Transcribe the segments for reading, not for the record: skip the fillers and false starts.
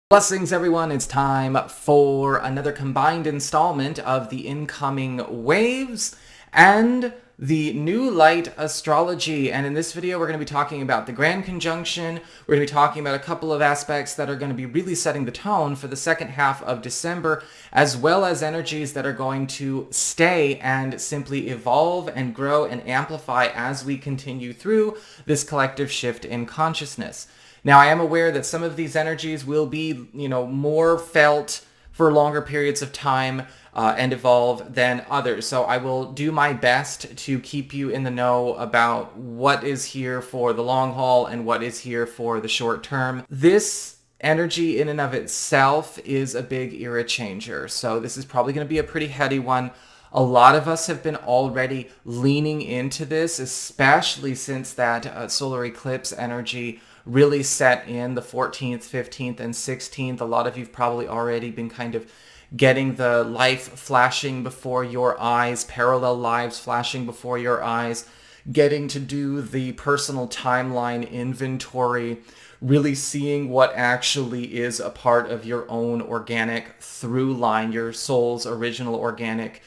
Blessings, everyone. It's time for another combined installment of the incoming waves and the new light astrology. And in this video, we're going to be talking about the grand conjunction. We're going to be talking about a couple of aspects that are going to be really setting the tone for the second half of December, as well as energies that are going to stay and simply evolve and grow and amplify as we continue through this collective shift in consciousness. Now, I am aware that some of these energies will be, more felt for longer periods of time and evolve than others. So I will do my best to keep you in the know about what is here for the long haul and what is here for the short term. This energy in and of itself is a big era changer. So this is probably going to be a pretty heady one. A lot of us have been already leaning into this, especially since that solar eclipse energy really set in the 14th, 15th, and 16th. A lot of you've probably already been kind of getting the life flashing before your eyes, parallel lives flashing before your eyes, getting to do the personal timeline inventory, really seeing what actually is a part of your own organic through line, your soul's original organic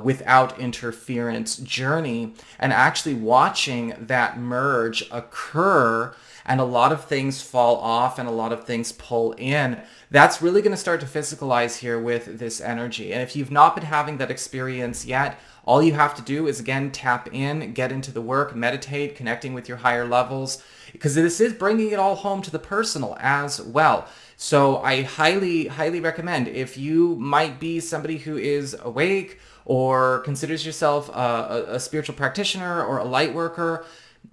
without interference journey, and actually watching that merge occur and a lot of things fall off and a lot of things pull in. That's really going to start to physicalize here with this energy. And if you've not been having that experience yet, all you have to do is, again, tap in, get into the work, meditate, connecting with your higher levels, because this is bringing it all home to the personal as well. So I highly, highly recommend, if you might be somebody who is awake or considers yourself a spiritual practitioner or a light worker,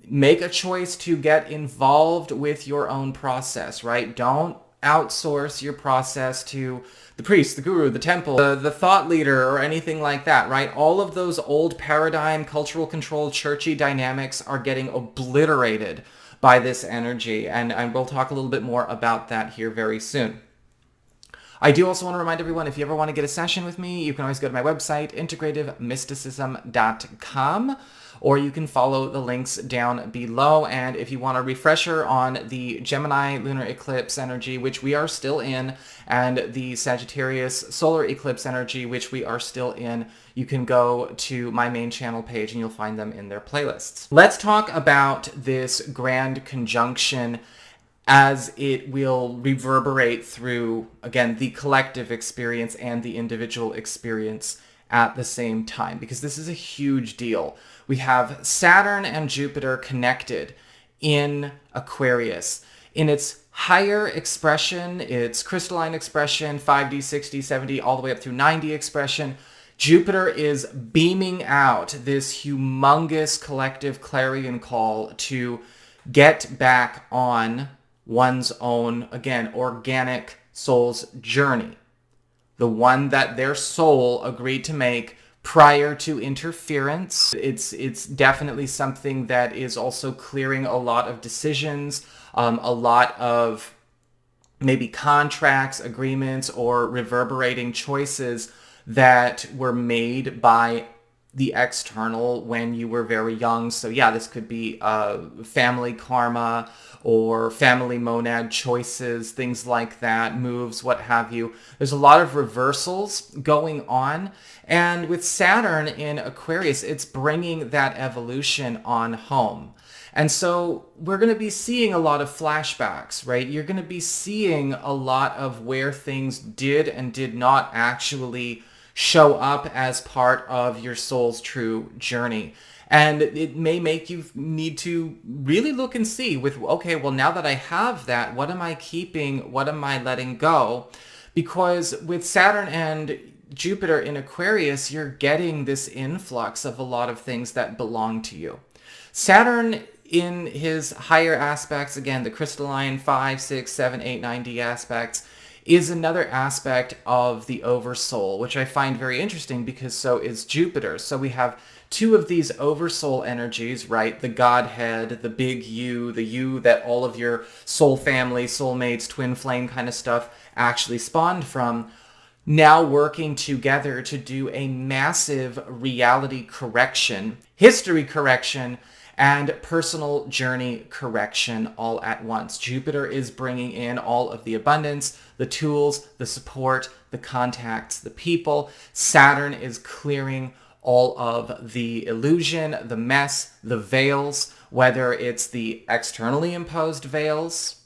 make a choice to get involved with your own process, right? Don't outsource your process to the priest, the guru, the temple, the thought leader, or anything like that, right? All of those old paradigm, cultural control, churchy dynamics are getting obliterated by this energy, and we'll talk a little bit more about that here very soon. I do also want to remind everyone, if you ever want to get a session with me, you can always go to my website, integrativemysticism.com, or you can follow the links down below. And if you want a refresher on the Gemini lunar eclipse energy, which we are still in, and the Sagittarius solar eclipse energy, which we are still in, you can go to my main channel page and you'll find them in their playlists. Let's talk about this grand conjunction as it will reverberate through, again, the collective experience and the individual experience at the same time, because this is a huge deal. We have Saturn and Jupiter connected in Aquarius. In its higher expression, its crystalline expression, 5D, 6D, 7D, all the way up through 9D expression, Jupiter is beaming out this humongous collective clarion call to get back on one's own, again, organic soul's journey. The one that their soul agreed to make prior to interference. It's definitely something that is also clearing a lot of decisions, a lot of maybe contracts, agreements, or reverberating choices that were made by the external when you were very young. So yeah, this could be family karma or family monad choices, things like that, moves, what have you. There's a lot of reversals going on. And with Saturn in Aquarius, it's bringing that evolution on home. And so we're going to be seeing a lot of flashbacks, right? You're going to be seeing a lot of where things did and did not actually show up as part of your soul's true journey. And it may make you need to really look and see with, okay, well, now that I have that, what am I keeping? What am I letting go? Because with Saturn and Jupiter in Aquarius, you're getting this influx of a lot of things that belong to you. Saturn in his higher aspects, again, the crystalline 5, 6, 7, 8, 9D aspects, is another aspect of the Oversoul, which I find very interesting because so is Jupiter. So we have two of these Oversoul energies, right? The Godhead, the big you, the you that all of your soul family, soulmates, twin flame kind of stuff actually spawned from, now working together to do a massive reality correction, history correction, and personal journey correction all at once. Jupiter is bringing in all of the abundance, the tools, the support, the contacts, the people. Saturn is clearing all of the illusion, the mess, the veils, whether it's the externally imposed veils,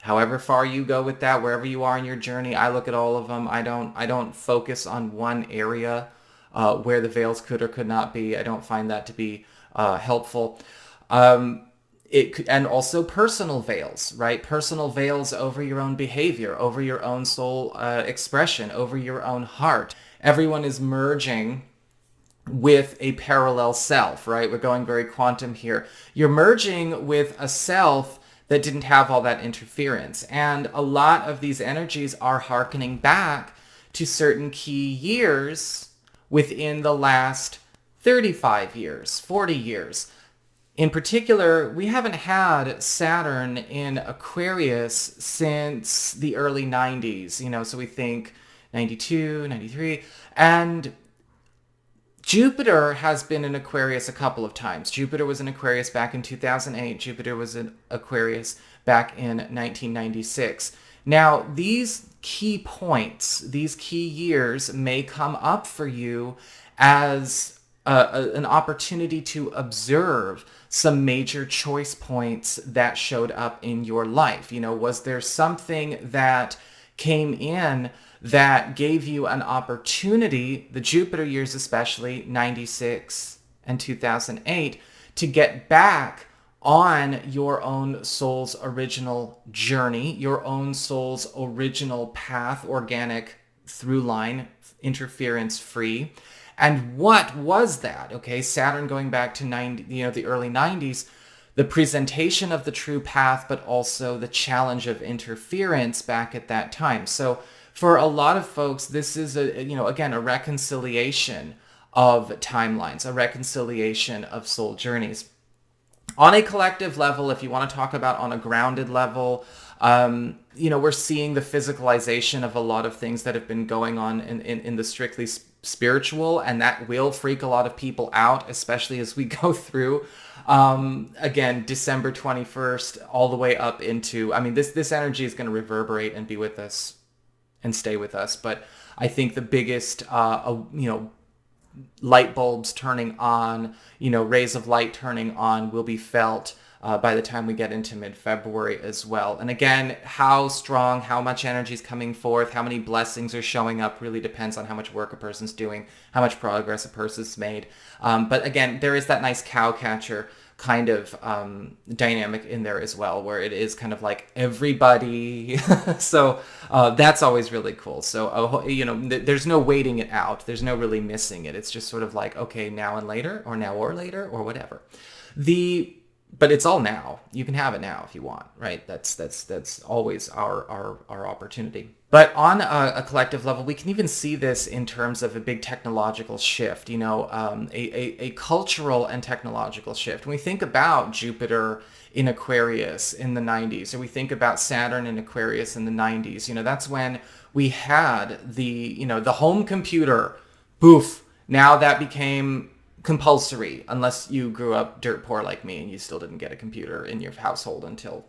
however far you go with that, wherever you are in your journey. I look at all of them. I don't focus on one area where the veils could or could not be. I don't find that to be helpful. And also personal veils, right? Personal veils over your own behavior, over your own soul expression, over your own heart. Everyone is merging with a parallel self, right? We're going very quantum here. You're merging with a self that didn't have all that interference. And a lot of these energies are hearkening back to certain key years within the last 35 years, 40 years. In particular, we haven't had Saturn in Aquarius since the early 90s, so we think 92, 93, and Jupiter has been in Aquarius a couple of times. Jupiter was in Aquarius back in 2008. Jupiter was in Aquarius back in 1996. Now, these key points, these key years may come up for you as an opportunity to observe some major choice points that showed up in your life. Was there something that came in that gave you an opportunity, the Jupiter years especially, 96 and 2008, to get back on your own soul's original journey, your own soul's original path, organic through line, interference free? And what was that? Okay, Saturn going back to the early 90s, the presentation of the true path, but also the challenge of interference back at that time. So for a lot of folks, this is again, a reconciliation of timelines, a reconciliation of soul journeys. On a collective level, if you want to talk about on a grounded level, we're seeing the physicalization of a lot of things that have been going on in the strictly spiritual, and that will freak a lot of people out, especially as we go through, again, December 21st, all the way up into, this energy is going to reverberate and be with us and stay with us. But I think the biggest, light bulbs turning on, rays of light turning on will be felt by the time we get into mid-February as well. And again, how strong, how much energy is coming forth, how many blessings are showing up really depends on how much work a person's doing, how much progress a person's made. But again, there is that nice cowcatcher kind of dynamic in there as well, where it is kind of like everybody. So that's always really cool. So, there's no waiting it out. There's no really missing it. It's just sort of like, okay, now and later, or now or later, or whatever. But it's all now. You can have it now if you want, right? That's always our opportunity. But on a collective level, we can even see this in terms of a big technological shift, a cultural and technological shift. When we think about Jupiter in Aquarius in the 90s, or we think about Saturn in Aquarius in the 90s, that's when we had the home computer, boof. Now that became compulsory, unless you grew up dirt poor like me and you still didn't get a computer in your household until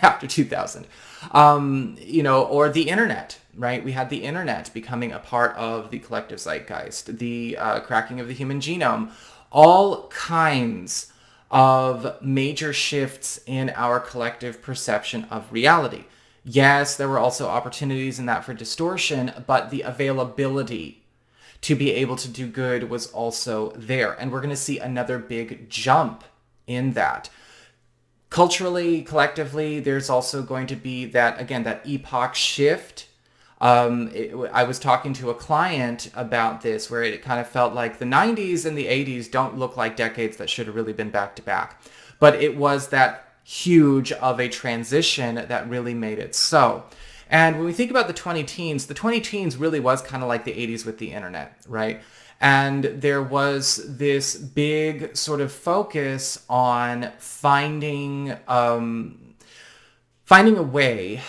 after 2000. Or the internet, right? We had the internet becoming a part of the collective zeitgeist, the cracking of the human genome, all kinds of major shifts in our collective perception of reality. Yes, there were also opportunities in that for distortion, but the availability to be able to do good was also there. And we're going to see another big jump in that. Culturally, collectively, there's also going to be that epoch shift. I was talking to a client about this, where it kind of felt like the 90s and the 80s don't look like decades that should have really been back to back. But it was that huge of a transition that really made it so. And when we think about the 20 teens really was kind of like the 80s with the internet, right? And there was this big sort of focus on finding a way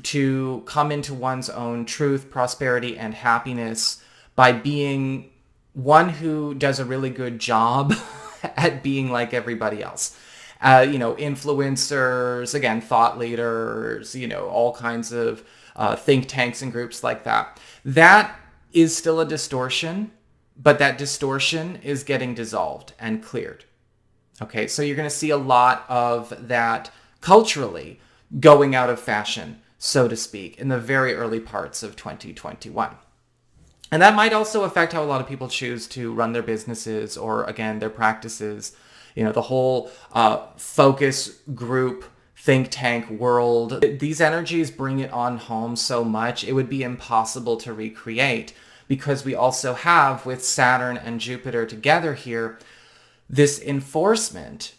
to come into one's own truth, prosperity, and happiness by being one who does a really good job at being like everybody else. Influencers, again, thought leaders, all kinds of think tanks and groups like that. That is still a distortion, but that distortion is getting dissolved and cleared. Okay, so you're going to see a lot of that culturally going out of fashion, so to speak, in the very early parts of 2021. And that might also affect how a lot of people choose to run their businesses or, again, their practices. The whole focus group, think tank world. These energies bring it on home so much, it would be impossible to recreate, because we also have, with Saturn and Jupiter together here, this enforcement.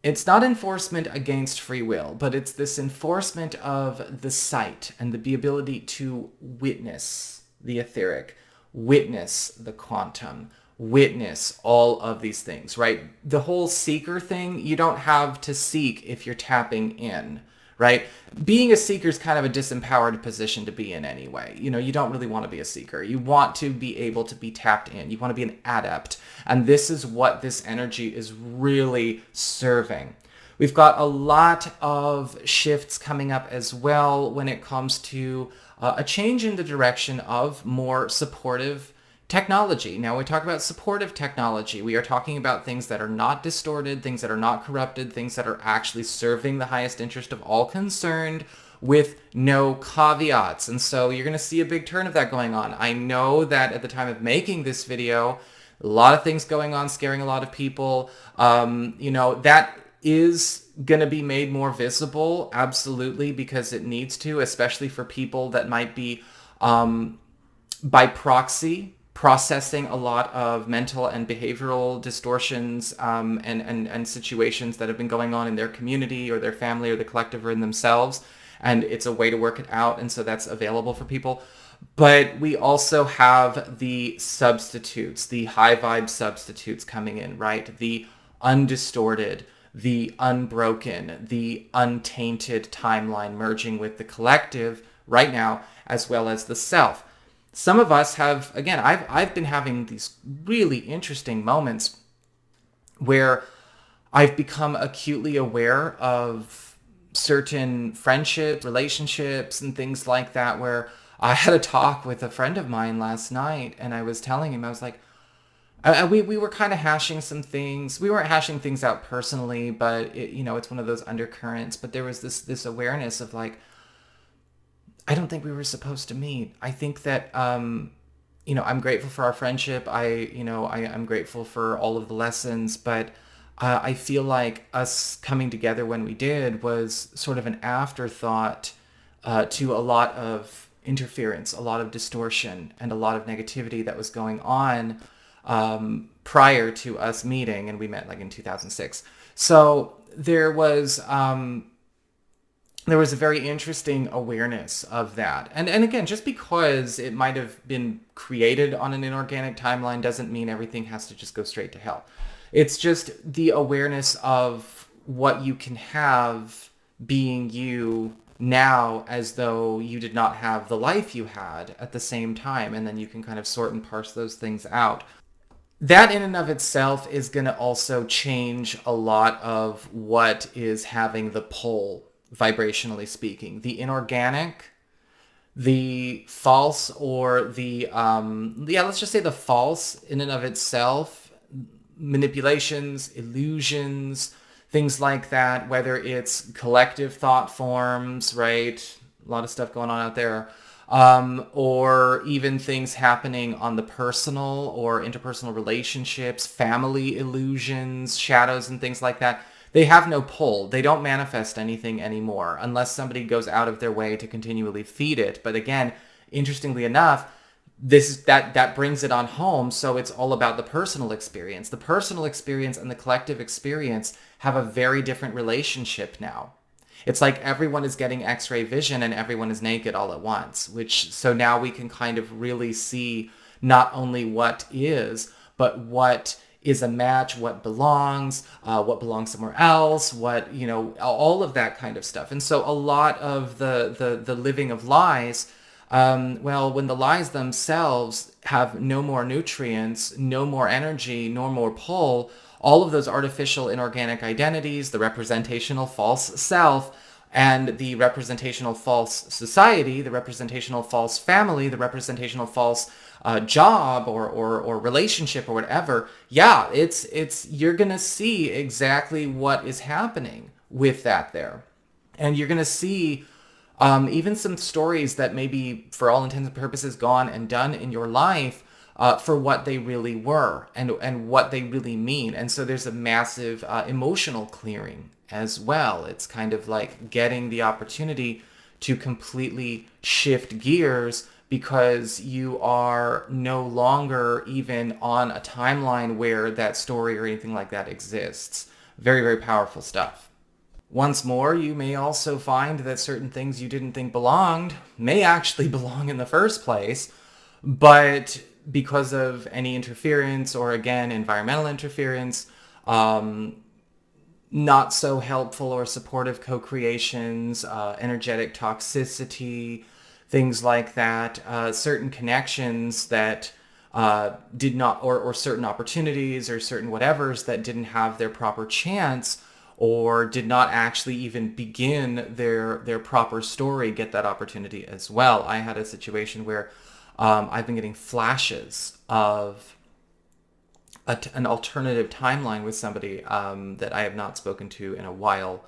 It's not enforcement against free will, but it's this enforcement of the sight and the ability to witness the etheric, witness the quantum, witness all of these things, right? The whole seeker thing, you don't have to seek if you're tapping in, right? Being a seeker is kind of a disempowered position to be in anyway. You don't really want to be a seeker. You want to be able to be tapped in. You want to be an adept. And this is what this energy is really serving. We've got a lot of shifts coming up as well when it comes to a change in the direction of more supportive technology. Now, we talk about supportive technology. We are talking about things that are not distorted, things that are not corrupted, things that are actually serving the highest interest of all concerned with no caveats. And so you're going to see a big turn of that going on. I know that at the time of making this video, a lot of things going on, scaring a lot of people. That is going to be made more visible, absolutely, because it needs to, especially for people that might be by proxy processing a lot of mental and behavioral distortions and situations that have been going on in their community or their family or the collective or in themselves. And it's a way to work it out. And so that's available for people. But we also have the substitutes, the high vibe substitutes coming in, right? The undistorted, the unbroken, the untainted timeline merging with the collective right now, as well as the self. Some of us have, again, I've been having these really interesting moments where I've become acutely aware of certain friendships, relationships, and things like that, where I had a talk with a friend of mine last night, and I was telling him, I was like, we were kind of hashing some things. We weren't hashing things out personally, but it's one of those undercurrents. But there was this awareness of like, I don't think we were supposed to meet. I think that, I'm grateful for our friendship. I'm grateful for all of the lessons, but I feel like us coming together when we did was sort of an afterthought to a lot of interference, a lot of distortion, and a lot of negativity that was going on prior to us meeting, and we met like in 2006. So there was a very interesting awareness of that. And again, just because it might have been created on an inorganic timeline doesn't mean everything has to just go straight to hell. It's just the awareness of what you can have being you now, as though you did not have the life you had at the same time. And then you can kind of sort and parse those things out. That in and of itself is going to also change a lot of what is having the pull, vibrationally speaking. The inorganic, the false, or the, let's just say the false in and of itself, manipulations, illusions, things like that, whether it's collective thought forms, right? A lot of stuff going on out there. Or even things happening on the personal or interpersonal relationships, family illusions, shadows, and things like that. They have no pull. They don't manifest anything anymore unless somebody goes out of their way to continually feed it. But again, interestingly enough, that brings it on home. So it's all about the personal experience. The personal experience and the collective experience have a very different relationship now. It's like everyone is getting X-ray vision and everyone is naked all at once, so now we can kind of really see not only what is, but what is a match, what belongs somewhere else, all of that kind of stuff. And so a lot of the living of lies Well, when the lies themselves have no more nutrients, no more energy, no more pull, all of those artificial inorganic identities, the representational false self, and the representational false society, the representational false family, the representational false job or relationship or whatever, yeah, you're gonna see exactly what is happening with that there. And you're gonna see even some stories that maybe for all intents and purposes gone and done in your life for what they really were and what they really mean. And so there's a massive emotional clearing as well. It's kind of like getting the opportunity to completely shift gears because you are no longer even on a timeline where that story or anything like that exists. Very, very powerful stuff. Once more, you may also find that certain things you didn't think belonged may actually belong in the first place, but because of any interference or, again, environmental interference, not so helpful or supportive co-creations, energetic toxicity, things like that, certain connections that did not, or certain opportunities or certain whatevers that didn't have their proper chance or did not actually even begin their proper story get that opportunity as well. I had a situation where I've been getting flashes of an alternative timeline with somebody that I have not spoken to in a while.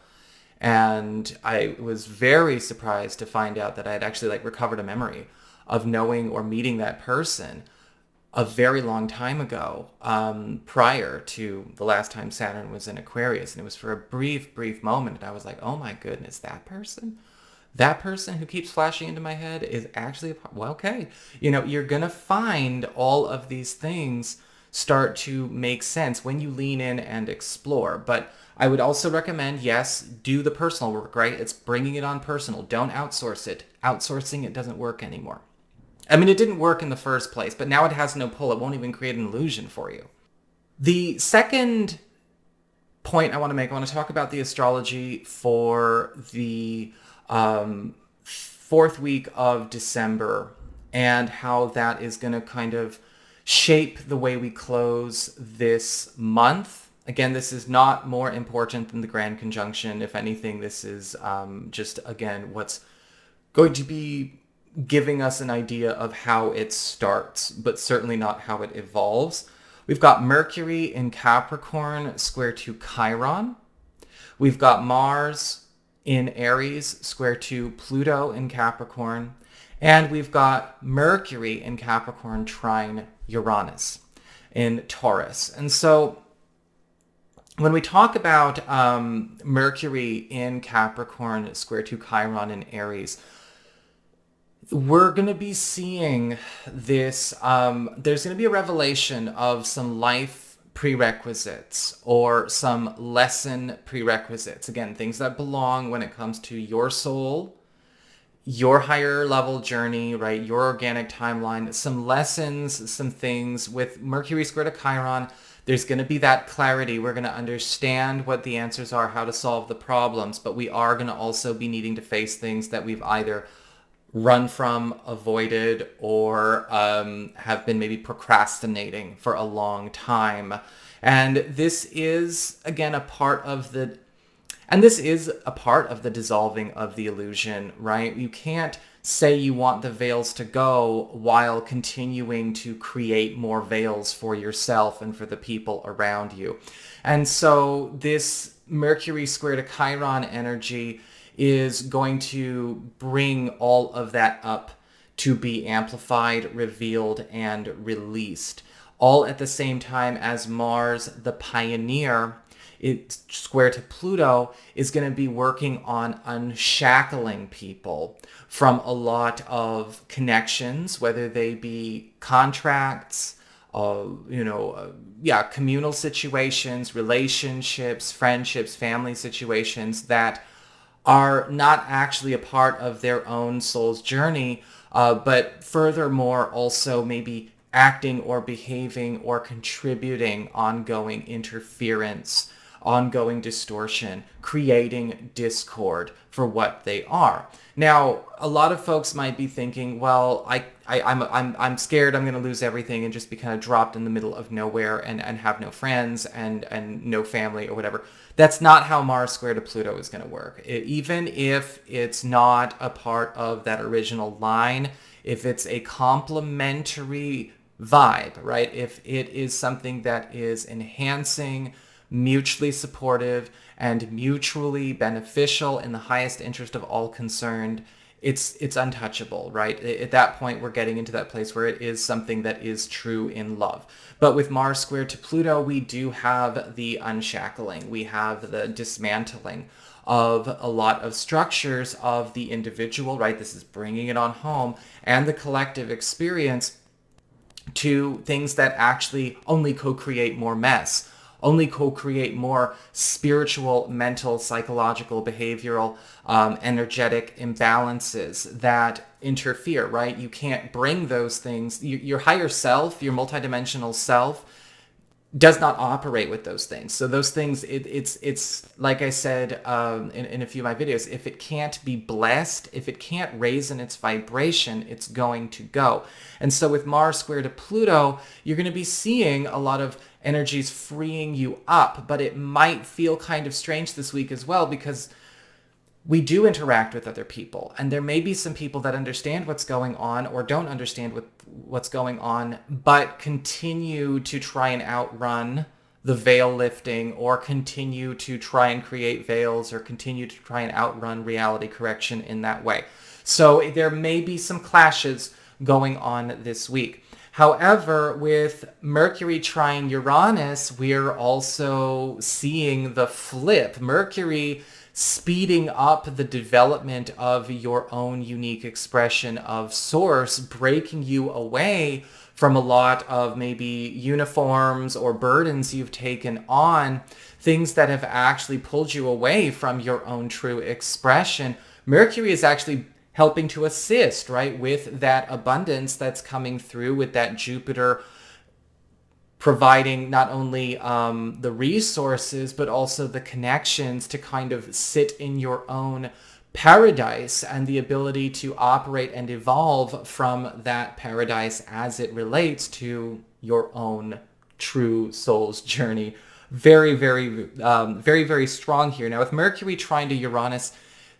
And I was very surprised to find out that I had actually recovered a memory of knowing or meeting that person a very long time ago, prior to the last time Saturn was in Aquarius. And it was for a brief moment. And I was like, oh my goodness, that person who keeps flashing into my head is actually, well, okay. You're going to find all of these things start to make sense when you lean in and explore. But I would also recommend, yes, do the personal work, right? It's bringing it on personal. Don't outsource it. Outsourcing it doesn't work anymore. I mean, it didn't work in the first place, but now it has no pull. It won't even create an illusion for you. The second point I want to talk about the astrology for the fourth week of December and how that is going to kind of shape the way we close this month. Again, this is not more important than the Grand Conjunction. If anything, this is just, again, what's going to be giving us an idea of how it starts, but certainly not how it evolves. We've got Mercury in Capricorn square to Chiron. We've got Mars in Aries square to Pluto in Capricorn. And we've got Mercury in Capricorn trine Uranus in Taurus. And so when we talk about Mercury in Capricorn square to Chiron in Aries, we're going to be seeing this, there's going to be a revelation of some life prerequisites or some lesson prerequisites. Again, things that belong when it comes to your soul, your higher level journey, right? Your organic timeline, some lessons, some things with Mercury square to Chiron. There's going to be that clarity. We're going to understand what the answers are, how to solve the problems, but we are going to also be needing to face things that we've either run from, avoided, or have been maybe procrastinating for a long time. And this is, again, a part of the dissolving of the illusion, right? You can't say you want the veils to go while continuing to create more veils for yourself and for the people around you. And so this Mercury square to Chiron energy is going to bring all of that up to be amplified, revealed, and released. All at the same time as Mars, the pioneer, it's square to Pluto, is going to be working on unshackling people from a lot of connections, whether they be contracts, communal situations, relationships, friendships, family situations that are not actually a part of their own soul's journey, but furthermore also maybe acting or behaving or contributing ongoing interference ongoing distortion, creating discord for what they are. Now, a lot of folks might be thinking, well, I'm scared I'm going to lose everything and just be kind of dropped in the middle of nowhere and have no friends and no family or whatever. That's not how Mars square to Pluto is going to work. Even if it's not a part of that original line, if it's a complementary vibe, right? If it is something that is enhancing, mutually supportive, and mutually beneficial in the highest interest of all concerned, it's untouchable, right? At that point, we're getting into that place where it is something that is true in love. But with Mars square to Pluto, we do have the unshackling. We have the dismantling of a lot of structures of the individual, right? This is bringing it on home, and the collective experience to things that actually only co-create more mess, only co-create more spiritual, mental, psychological, behavioral, energetic imbalances that interfere, right? You can't bring those things. Your higher self, your multidimensional self, does not operate with those things. So those things, it's like I said in a few of my videos, if it can't be blessed, if it can't raise in its vibration, it's going to go. And so with Mars square to Pluto, you're going to be seeing a lot of energies freeing you up, but it might feel kind of strange this week as well, because we do interact with other people, and there may be some people that understand what's going on or don't understand what's going on, but continue to try and outrun the veil lifting, or continue to try and create veils, or continue to try and outrun reality correction in that way. So there may be some clashes going on this week. However, with Mercury trine Uranus, we're also seeing the flip. Mercury speeding up the development of your own unique expression of source, breaking you away from a lot of maybe uniforms or burdens you've taken on, things that have actually pulled you away from your own true expression. Mercury is actually helping to assist, right, with that abundance that's coming through, with that Jupiter providing not only the resources, but also the connections to kind of sit in your own paradise, and the ability to operate and evolve from that paradise as it relates to your own true soul's journey. Very, very strong here. Now with Mercury trine to Uranus,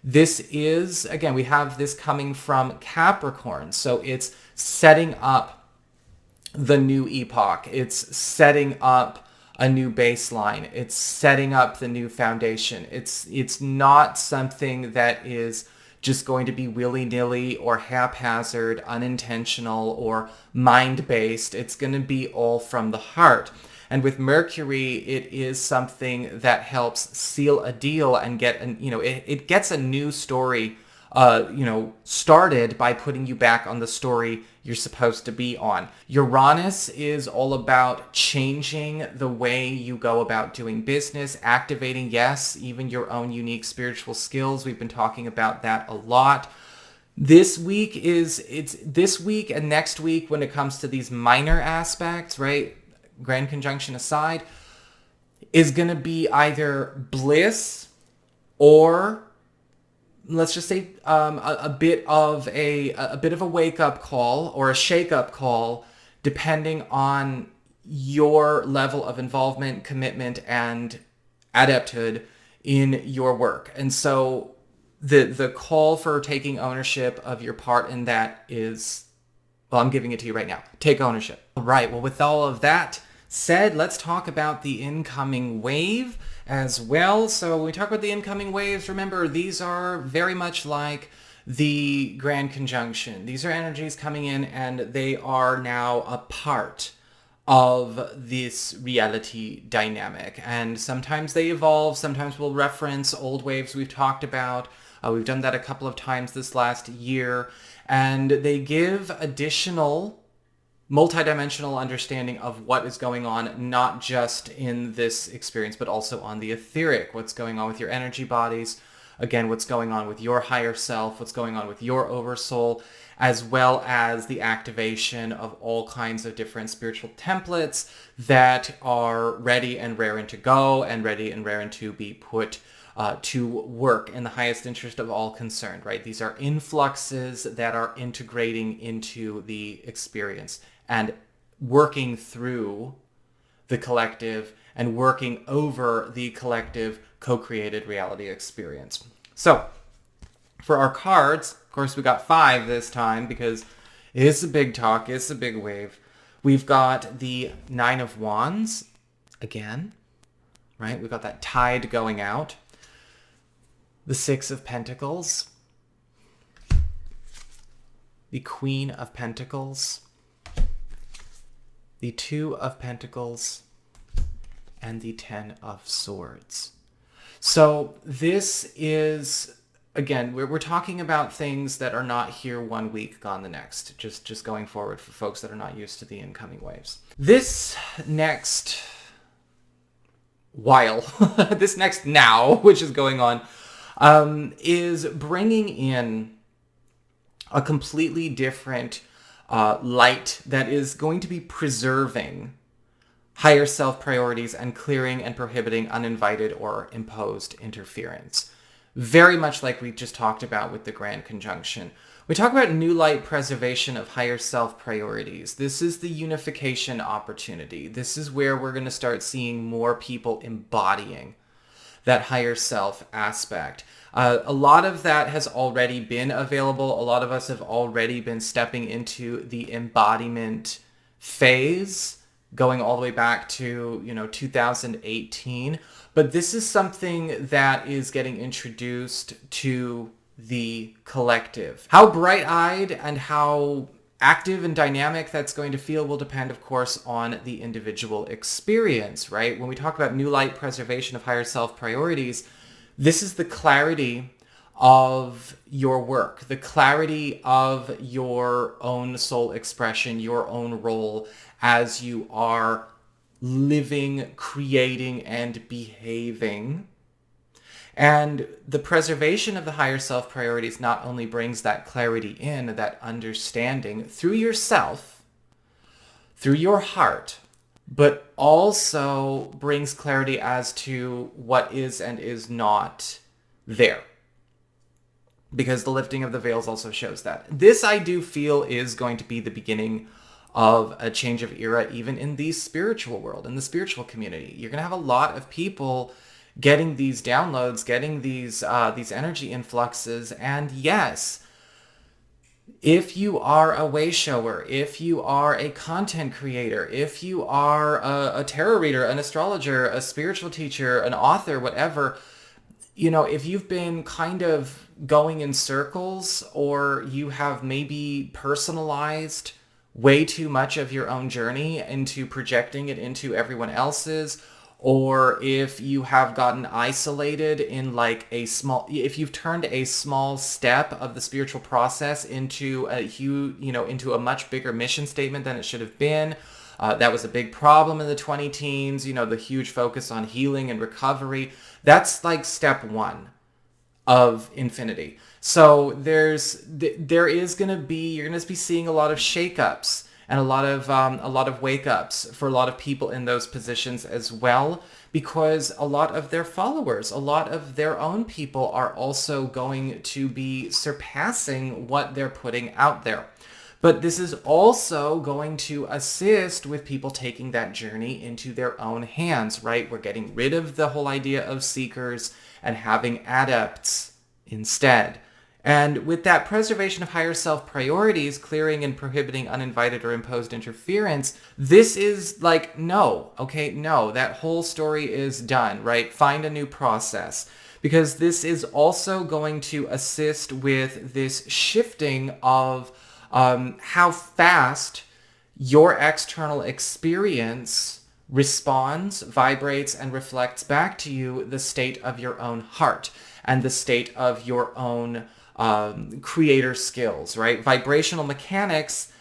this is, again, we have this coming from Capricorn. So it's setting up the new epoch. It's setting up a new baseline. It's setting up the new foundation. It's not something that is just going to be willy-nilly or haphazard, unintentional, or mind-based. It's going to be all from the heart. And with Mercury, it is something that helps seal a deal and get, it gets a new story, started by putting you back on the story you're supposed to be on. Uranus is all about changing the way you go about doing business, activating, yes, even your own unique spiritual skills. We've been talking about that a lot. This week and next week when it comes to these minor aspects, right? Grand conjunction aside, is going to be either bliss or, let's just say, a bit of a wake-up call or a shake-up call, depending on your level of involvement, commitment, and adepthood in your work. And so the call for taking ownership of your part in that is, well, I'm giving it to you right now. Take ownership. All right. Well, with all of that said, let's talk about the incoming wave as well. So when we talk about the incoming waves, remember, these are very much like the grand conjunction. These are energies coming in, and they are now a part of this reality dynamic. And sometimes they evolve. Sometimes we'll reference old waves we've talked about. We've done that a couple of times this last year. And they give additional multidimensional understanding of what is going on, not just in this experience, but also on the etheric, what's going on with your energy bodies, again, what's going on with your higher self, what's going on with your oversoul, as well as the activation of all kinds of different spiritual templates that are ready and raring to go and ready and raring to be put to work in the highest interest of all concerned, right? These are influxes that are integrating into the experience and working through the collective and working over the collective co-created reality experience. So for our cards, of course, we got 5 this time because it's a big talk, it's a big wave. We've got the 9 of Wands again, right? We've got that tide going out. The 6 of Pentacles, the Queen of Pentacles, the 2 of Pentacles, and the 10 of Swords. So this is, again, we're talking about things that are not here one week, gone the next, just going forward for folks that are not used to the incoming waves. This next while, this next now, which is going on, is bringing in a completely different light that is going to be preserving higher self priorities and clearing and prohibiting uninvited or imposed interference. Very much like we just talked about with the Grand Conjunction. We talk about new light preservation of higher self priorities. This is the unification opportunity. This is where we're going to start seeing more people embodying that higher self aspect. A lot of that has already been available. A lot of us have already been stepping into the embodiment phase, going all the way back to, 2018. But this is something that is getting introduced to the collective. How bright-eyed and how active and dynamic that's going to feel will depend, of course, on the individual experience, right? When we talk about new light preservation of higher self priorities, this is the clarity of your work, the clarity of your own soul expression, your own role as you are living, creating, and behaving. And the preservation of the higher self priorities not only brings that clarity in, that understanding through yourself, through your heart, but also brings clarity as to what is and is not there. Because the lifting of the veils also shows that. This, I do feel, is going to be the beginning of a change of era, even in the spiritual world, in the spiritual community. You're going to have a lot of people getting these downloads, getting these energy influxes, and yes, if you are a way shower, if you are a content creator, if you are a tarot reader, an astrologer, a spiritual teacher, an author, whatever, if you've been kind of going in circles, or you have maybe personalized way too much of your own journey into projecting it into everyone else's, or if you have gotten isolated in if you've turned a small step of the spiritual process into a huge, into a much bigger mission statement than it should have been. That was a big problem in the 20 teens, the huge focus on healing and recovery. That's like step 1 of infinity. So you're going to be seeing a lot of shakeups and a lot of wake ups for a lot of people in those positions as well, because a lot of their followers, a lot of their own people are also going to be surpassing what they're putting out there. But this is also going to assist with people taking that journey into their own hands, right? We're getting rid of the whole idea of seekers and having adepts instead. And with that preservation of higher self priorities, clearing and prohibiting uninvited or imposed interference, this is like, no, that whole story is done, right? Find a new process. Because this is also going to assist with this shifting of how fast your external experience responds, vibrates, and reflects back to you the state of your own heart and the state of your own creator skills, right? Vibrational mechanics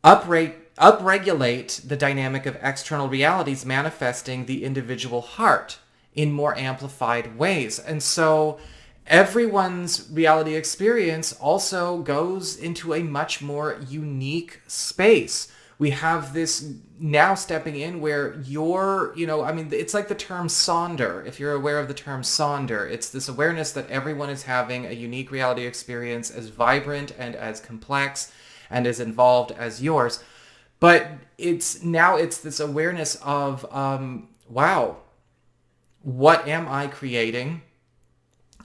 upregulate the dynamic of external realities manifesting the individual heart in more amplified ways. And so everyone's reality experience also goes into a much more unique space. We have this now stepping in where you're, I mean, it's like the term sonder. If you're aware of the term sonder, it's this awareness that everyone is having a unique reality experience as vibrant and as complex and as involved as yours. But it's this awareness of, wow, what am I creating?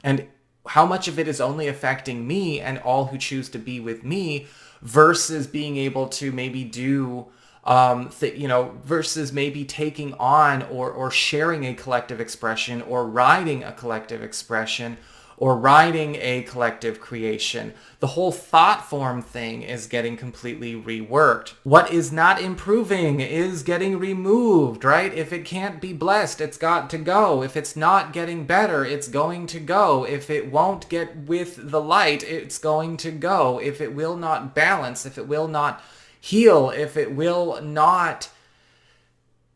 And how much of it is only affecting me and all who choose to be with me, versus being able to maybe do, versus maybe taking on or sharing a collective expression, or riding a collective expression, or riding a collective creation. The whole thought form thing is getting completely reworked. What is not improving is getting removed, right? If it can't be blessed, it's got to go. If it's not getting better, it's going to go. If it won't get with the light, it's going to go. If it will not balance, if it will not heal, if it will not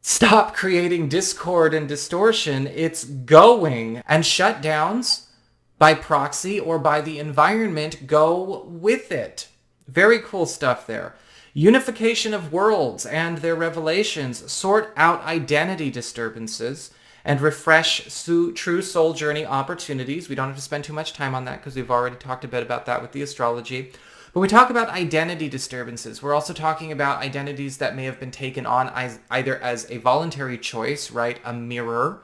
stop creating discord and distortion, it's going. And shutdowns, by proxy or by the environment, go with it. Very cool stuff there. Unification of worlds and their revelations sort out identity disturbances and refresh true soul journey opportunities. We don't have to spend too much time on that because we've already talked a bit about that with the astrology. When we talk about identity disturbances, we're also talking about identities that may have been taken on either as a voluntary choice, right? A mirror.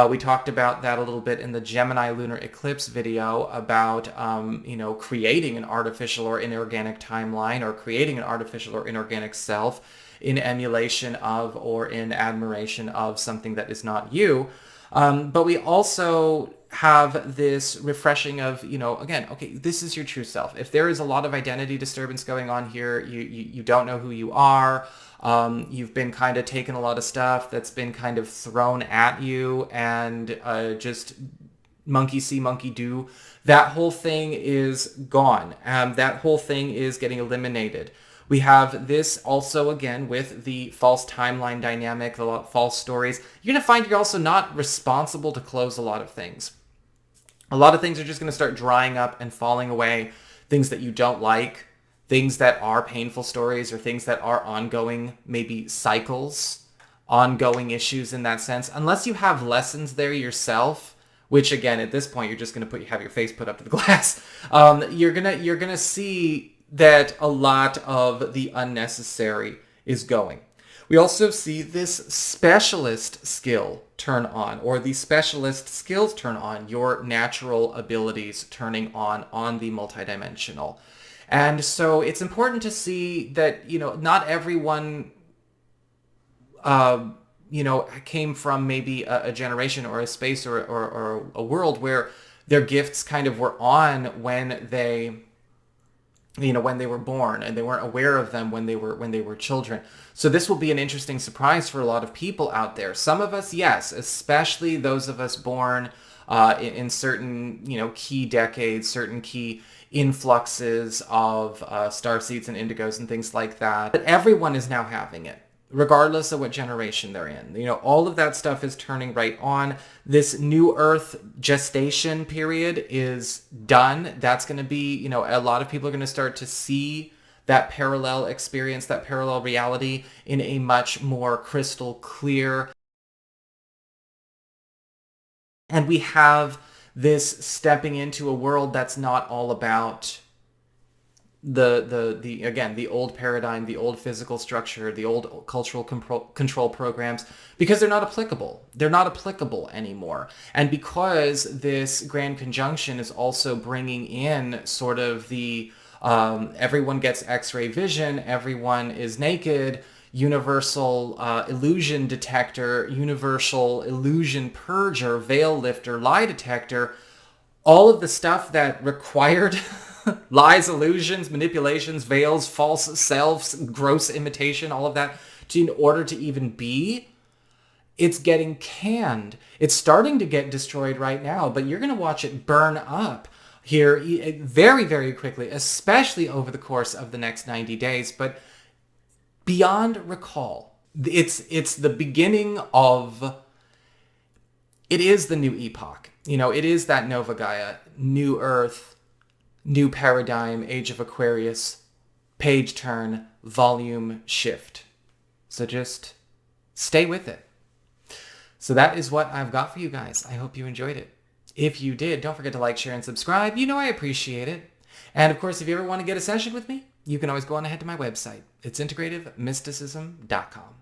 We talked about that a little bit in the Gemini lunar eclipse video about, creating an artificial or inorganic timeline, or creating an artificial or inorganic self in emulation of or in admiration of something that is not you. But we also have this refreshing of, again, okay, this is your true self. If there is a lot of identity disturbance going on here, you don't know who you are. You've been kind of taking a lot of stuff that's been kind of thrown at you, and just monkey see, monkey do. That whole thing is gone. That whole thing is getting eliminated. We have this also, again, with the false timeline dynamic, the false stories. You're going to find you're also not responsible to close a lot of things. A lot of things are just going to start drying up and falling away. Things that you don't like, things that are painful stories, or things that are ongoing, maybe cycles, ongoing issues in that sense. Unless you have lessons there yourself, which again, at this point, you're just going to have your face put up to the glass. You're gonna see that a lot of the unnecessary is going. We also see this specialist skill turn on, or the specialist skills turn on, your natural abilities turning on the multidimensional. And so it's important to see that, not everyone, came from maybe a generation or a space or a world where their gifts kind of were on when they were born, and they weren't aware of them when they were children. So this will be an interesting surprise for a lot of people out there. Some of us, yes, especially those of us born in certain, key decades, certain key influxes of starseeds and indigos and things like that. But everyone is now having it, regardless of what generation they're in. All of that stuff is turning right on. This new Earth gestation period is done. That's going to be, a lot of people are going to start to see that parallel experience, that parallel reality in a much more crystal clear. And we have this stepping into a world that's not all about the old paradigm, the old physical structure, the old cultural control programs, because they're not applicable. They're not applicable anymore. And because this grand conjunction is also bringing in sort of the everyone gets X-ray vision, everyone is naked, universal illusion detector, universal illusion purger, veil lifter, lie detector, all of the stuff that required lies, illusions, manipulations, veils, false selves, gross imitation, all of that, in order to even be, it's getting canned. It's starting to get destroyed right now, but you're going to watch it burn up here very, very quickly, especially over the course of the next 90 days. But beyond recall, it's the beginning of, it is the new epoch. You know, it is that Nova Gaia, new Earth, new paradigm, age of Aquarius, page turn, volume shift. So just stay with it. So that is what I've got for you guys. I hope you enjoyed it. If you did, don't forget to like, share, and subscribe. You know I appreciate it. And of course, if you ever want to get a session with me, you can always go on ahead to my website. It's integrativemysticism.com.